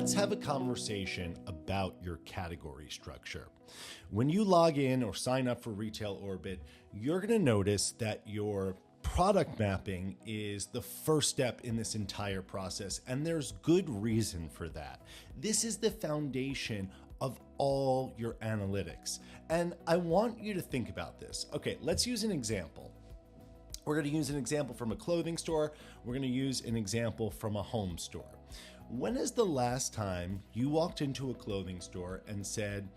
let's have a conversation about your category structure. When you log in or sign up for Retail Orbit, you're going to notice that your product mapping is the first step in this entire process, and there's good reason for that. This is the foundation of all your analytics. And I want you to think about this. Okay, let's use an example. We're going to use an example from a clothing store. We're going to use an example from a home store. When is the last time you walked into a clothing store and said,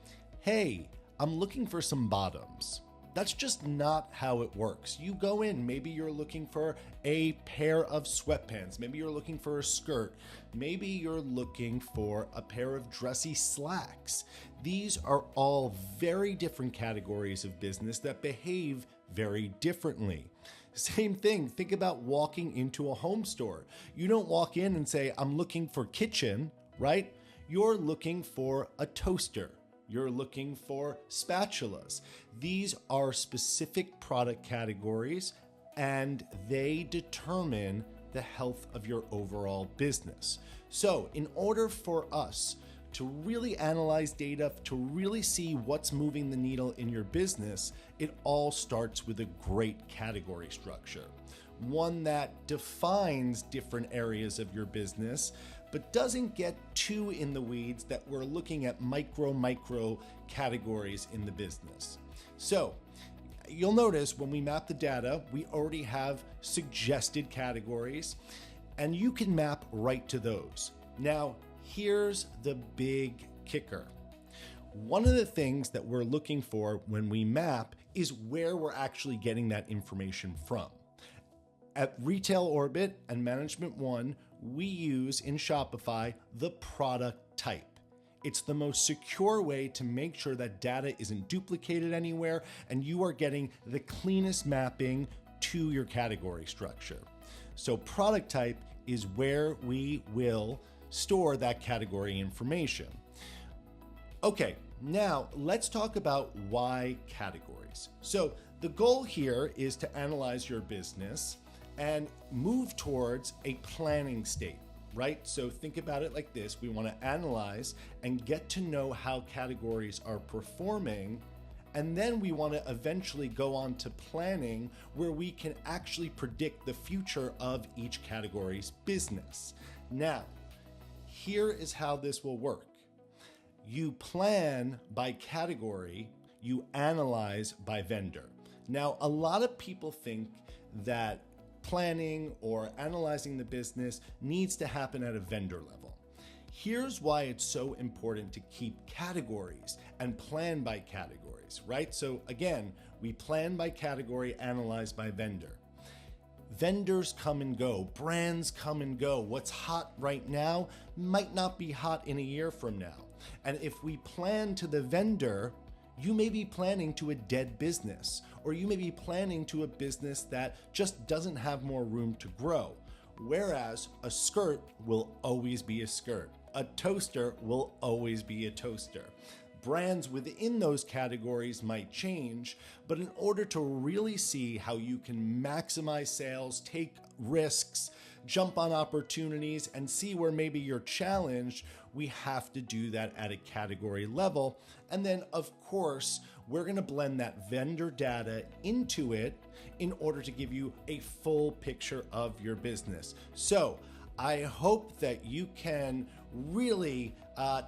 "Hey, I'm looking for some bottoms"? That's just not how it works. You go in, maybe you're looking for a pair of sweatpants, maybe you're looking for a skirt, maybe you're looking for a pair of dressy slacks. These are all very different categories of business that behave very differently. Same thing, think about walking into a home store. You don't walk in and say, "I'm looking for kitchen," right? You're looking for a toaster. You're looking for spatulas. These are specific product categories, and they determine the health of your overall business. So in order for us to really analyze data, to really see what's moving the needle in your business, it all starts with a great category structure. One that defines different areas of your business, but doesn't get too in the weeds that we're looking at micro categories in the business. So you'll notice when we map the data, we already have suggested categories, and you can map right to those. Now, here's the big kicker. One of the things that we're looking for when we map is where we're actually getting that information from. At Retail Orbit and Management One, we use in Shopify the product type. It's the most secure way to make sure that data isn't duplicated anywhere and you are getting the cleanest mapping to your category structure. So product type is where we will store that category information. Okay, now let's talk about why categories. So the goal here is to analyze your business and move towards a planning state, right? So think about it like this. We want to analyze and get to know how categories are performing. And then we want to eventually go on to planning, where we can actually predict the future of each category's business. Now, here is how this will work. You plan by category, you analyze by vendor. Now, a lot of people think that planning or analyzing the business needs to happen at a vendor level. Here's why it's so important to keep categories and plan by categories, right? So again, we plan by category, analyze by vendor. Vendors come and go, brands come and go. What's hot right now might not be hot in a year from now. And if we plan to the vendor, you may be planning to a dead business, or you may be planning to a business that just doesn't have more room to grow. Whereas a skirt will always be a skirt. A toaster will always be a toaster. Brands within those categories might change, but in order to really see how you can maximize sales, take risks, jump on opportunities, and see where maybe you're challenged, we have to do that at a category level. And then, of course, we're going to blend that vendor data into it in order to give you a full picture of your business. So I hope that you can really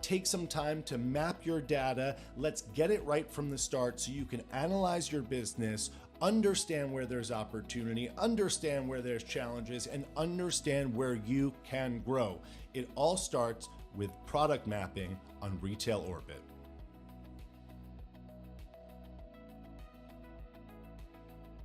take some time to map your data. Let's get it right from the start so you can analyze your business, understand where there's opportunity, understand where there's challenges, and understand where you can grow. It all starts with product mapping on Retail Orbit.